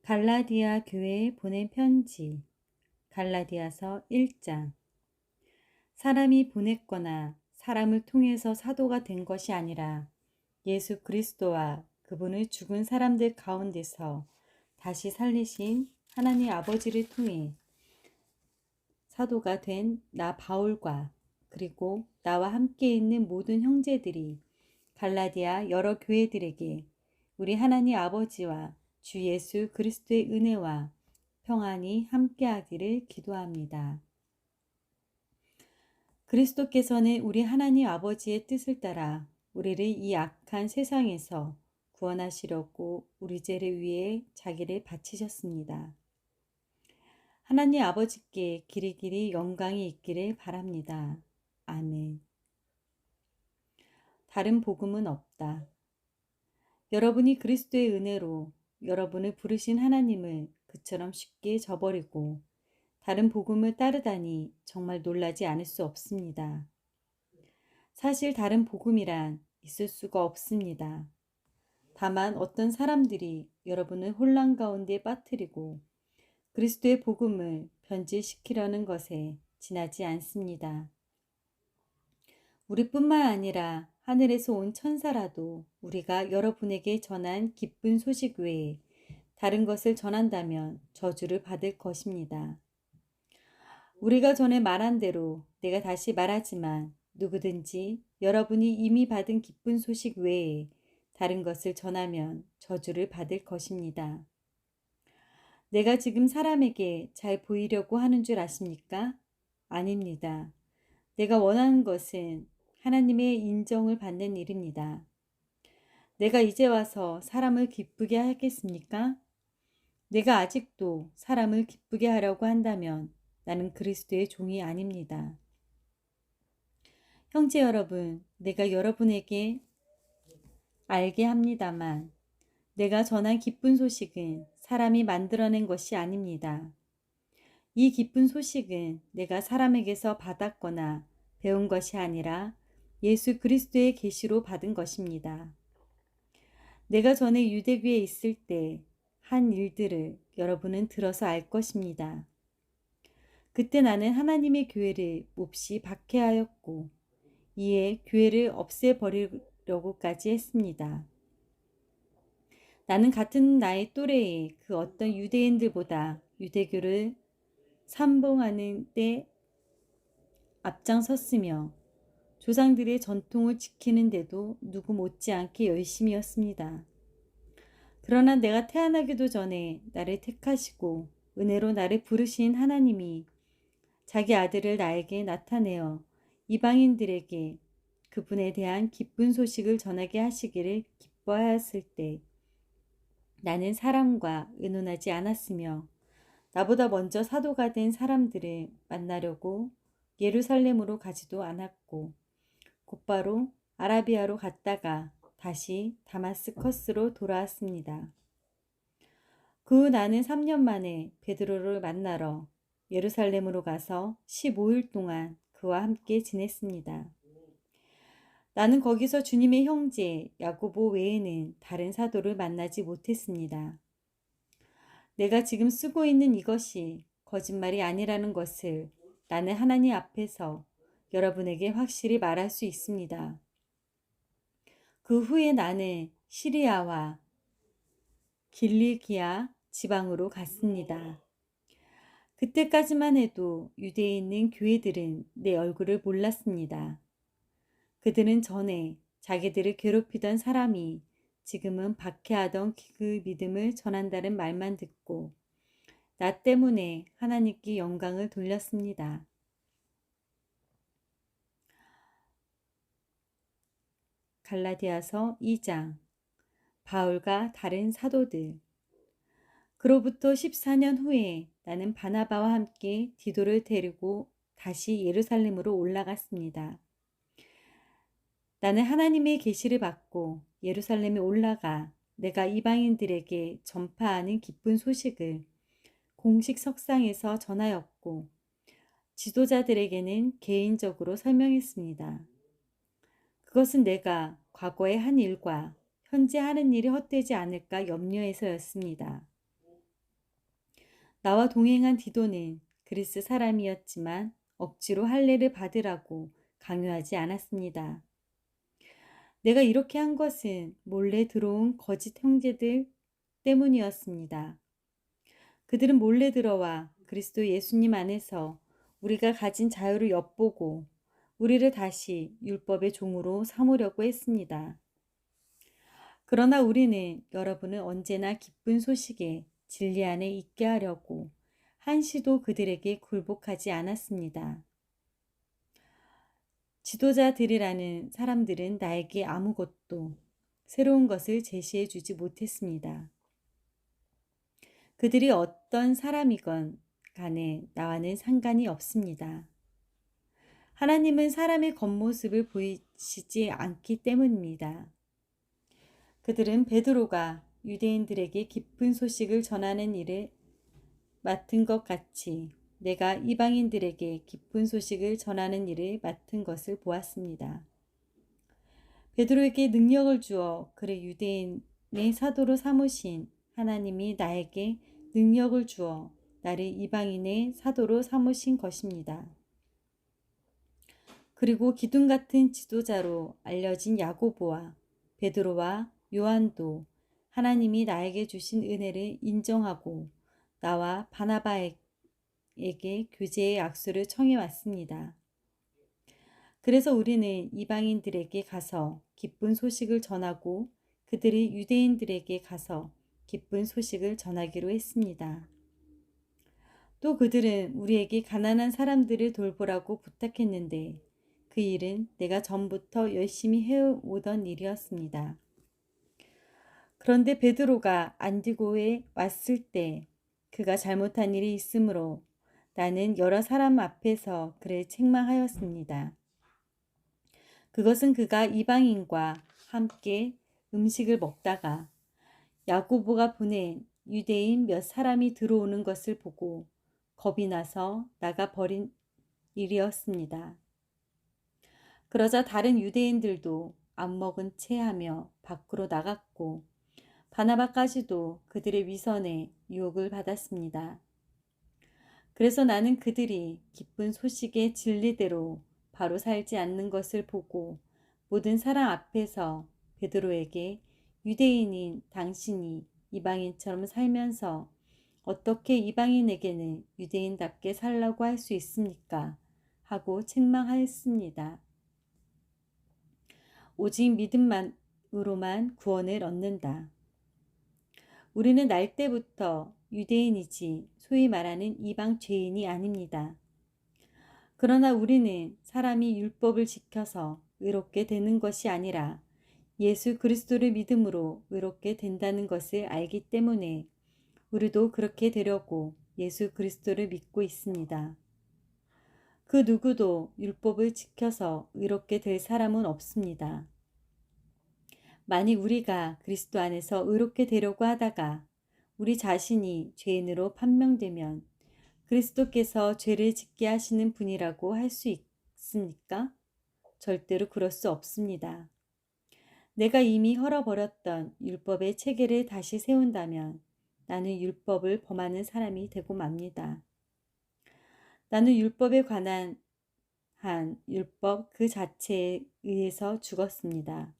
갈라디아 교회에 보낸 편지. 갈라디아서 1장. 사람이 보냈거나 사람을 통해서 사도가 된 것이 아니라 예수 그리스도와 그분의 죽은 사람들 가운데서 다시 살리신 하나님 아버지를 통해 사도가 된 나 바울과 그리고 나와 함께 있는 모든 형제들이 갈라디아 여러 교회들에게 우리 하나님 아버지와 주 예수 그리스도의 은혜와 평안이 함께하기를 기도합니다. 그리스도께서는 우리 하나님 아버지의 뜻을 따라 우리를 이 악한 세상에서 구원하시려고 우리 죄를 위해 자기를 바치셨습니다. 하나님 아버지께 길이길이 영광이 있기를 바랍니다. 아멘. 다른 복음은 없다. 여러분이 그리스도의 은혜로 여러분을 부르신 하나님을 그처럼 쉽게 저버리고 다른 복음을 따르다니 정말 놀라지 않을 수 없습니다. 사실 다른 복음이란 있을 수가 없습니다. 다만 어떤 사람들이 여러분을 혼란 가운데 빠뜨리고 그리스도의 복음을 변질시키려는 것에 지나지 않습니다. 우리뿐만 아니라 하늘에서 온 천사라도 우리가 여러분에게 전한 기쁜 소식 외에 다른 것을 전한다면 저주를 받을 것입니다. 우리가 전에 말한 대로 내가 다시 말하지만 누구든지 여러분이 이미 받은 기쁜 소식 외에 다른 것을 전하면 저주를 받을 것입니다. 내가 지금 사람에게 잘 보이려고 하는 줄 아십니까? 아닙니다. 내가 원하는 것은 하나님의 인정을 받는 일입니다. 내가 이제 와서 사람을 기쁘게 하겠습니까? 내가 아직도 사람을 기쁘게 하려고 한다면 나는 그리스도의 종이 아닙니다. 형제 여러분, 내가 여러분에게 알게 합니다만 내가 전한 기쁜 소식은 사람이 만들어낸 것이 아닙니다. 이 기쁜 소식은 내가 사람에게서 받았거나 배운 것이 아니라 예수 그리스도의 계시로 받은 것입니다. 내가 전에 유대교에 있을 때 한 일들을 여러분은 들어서 알 것입니다. 그때 나는 하나님의 교회를 몹시 박해하였고 이에 교회를 없애버리려고까지 했습니다. 나는 같은 나의 또래의 그 어떤 유대인들보다 유대교를 삼봉하는 데 앞장섰으며 조상들의 전통을 지키는데도 누구 못지않게 열심이었습니다. 그러나 내가 태어나기도 전에 나를 택하시고 은혜로 나를 부르신 하나님이 자기 아들을 나에게 나타내어 이방인들에게 그분에 대한 기쁜 소식을 전하게 하시기를 기뻐하였을 때 나는 사람과 의논하지 않았으며 나보다 먼저 사도가 된 사람들을 만나려고 예루살렘으로 가지도 않았고 곧바로 아라비아로 갔다가 다시 다마스커스로 돌아왔습니다. 그 후 나는 3년 만에 베드로를 만나러 예루살렘으로 가서 15일 동안 그와 함께 지냈습니다. 나는 거기서 주님의 형제 야고보 외에는 다른 사도를 만나지 못했습니다. 내가 지금 쓰고 있는 이것이 거짓말이 아니라는 것을 나는 하나님 앞에서 여러분에게 확실히 말할 수 있습니다. 그 후에 나는 시리아와 길리기아 지방으로 갔습니다. 그때까지만 해도 유대에 있는 교회들은 내 얼굴을 몰랐습니다. 그들은 전에 자기들을 괴롭히던 사람이 지금은 박해하던 그 믿음을 전한다는 말만 듣고 나 때문에 하나님께 영광을 돌렸습니다. 갈라디아서 2장. 바울과 다른 사도들. 그로부터 14년 후에 나는 바나바와 함께 디도를 데리고 다시 예루살렘으로 올라갔습니다. 나는 하나님의 계시를 받고 예루살렘에 올라가 내가 이방인들에게 전파하는 기쁜 소식을 공식 석상에서 전하였고 지도자들에게는 개인적으로 설명했습니다. 그것은 내가 과거에 한 일과 현재 하는 일이 헛되지 않을까 염려해서였습니다. 나와 동행한 디도는 그리스 사람이었지만 억지로 할례를 받으라고 강요하지 않았습니다. 내가 이렇게 한 것은 몰래 들어온 거짓 형제들 때문이었습니다. 그들은 몰래 들어와 그리스도 예수님 안에서 우리가 가진 자유를 엿보고 우리를 다시 율법의 종으로 삼으려고 했습니다. 그러나 우리는 여러분을 언제나 기쁜 소식에 진리 안에 있게 하려고 한시도 그들에게 굴복하지 않았습니다. 지도자들이라는 사람들은 나에게 아무것도 새로운 것을 제시해 주지 못했습니다. 그들이 어떤 사람이건 간에 나와는 상관이 없습니다. 하나님은 사람의 겉모습을 보이시지 않기 때문입니다. 그들은 베드로가 유대인들에게 기쁜 소식을 전하는 일을 맡은 것 같이 내가 이방인들에게 기쁜 소식을 전하는 일을 맡은 것을 보았습니다. 베드로에게 능력을 주어 그를 유대인의 사도로 삼으신 하나님이 나에게 능력을 주어 나를 이방인의 사도로 삼으신 것입니다. 그리고 기둥 같은 지도자로 알려진 야고보와 베드로와 요한도 하나님이 나에게 주신 은혜를 인정하고 나와 바나바에게 교제의 약속을 청해 왔습니다. 그래서 우리는 이방인들에게 가서 기쁜 소식을 전하고 그들이 유대인들에게 가서 기쁜 소식을 전하기로 했습니다. 또 그들은 우리에게 가난한 사람들을 돌보라고 부탁했는데 그 일은 내가 전부터 열심히 해오던 일이었습니다. 그런데 베드로가 안디고에 왔을 때 그가 잘못한 일이 있으므로 나는 여러 사람 앞에서 그를 책망하였습니다. 그것은 그가 이방인과 함께 음식을 먹다가 야고보가 보낸 유대인 몇 사람이 들어오는 것을 보고 겁이 나서 나가버린 일이었습니다. 그러자 다른 유대인들도 안 먹은 채 하며 밖으로 나갔고 바나바까지도 그들의 위선에 유혹을 받았습니다. 그래서 나는 그들이 기쁜 소식의 진리대로 바로 살지 않는 것을 보고 모든 사람 앞에서 베드로에게 유대인인 당신이 이방인처럼 살면서 어떻게 이방인에게는 유대인답게 살라고 할 수 있습니까? 하고 책망하였습니다. 오직 믿음만으로만 구원을 얻는다. 우리는 날 때부터 유대인이지 소위 말하는 이방 죄인이 아닙니다. 그러나 우리는 사람이 율법을 지켜서 의롭게 되는 것이 아니라 예수 그리스도를 믿음으로 의롭게 된다는 것을 알기 때문에 우리도 그렇게 되려고 예수 그리스도를 믿고 있습니다. 그 누구도 율법을 지켜서 의롭게 될 사람은 없습니다. 만일 우리가 그리스도 안에서 의롭게 되려고 하다가 우리 자신이 죄인으로 판명되면 그리스도께서 죄를 짓게 하시는 분이라고 할 수 있습니까? 절대로 그럴 수 없습니다. 내가 이미 헐어버렸던 율법의 체계를 다시 세운다면 나는 율법을 범하는 사람이 되고 맙니다. 나는 율법에 관한 율법 그 자체에 의해서 죽었습니다.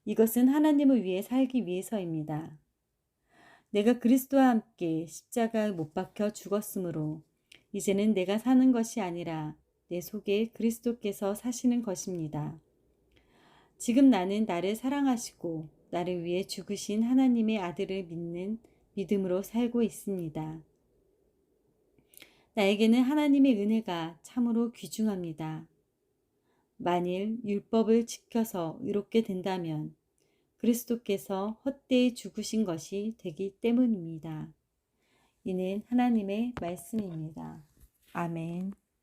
이것은 하나님을 위해 살기 위해서입니다. 내가 그리스도와 함께 십자가에 못 박혀 죽었으므로 이제는 내가 사는 것이 아니라 내 속에 그리스도께서 사시는 것입니다. 지금 나는 나를 사랑하시고 나를 위해 죽으신 하나님의 아들을 믿는 믿음으로 살고 있습니다. 나에게는 하나님의 은혜가 참으로 귀중합니다. 만일 율법을 지켜서 의롭게 된다면 그리스도께서 헛되이 죽으신 것이 되기 때문입니다. 이는 하나님의 말씀입니다. 아멘.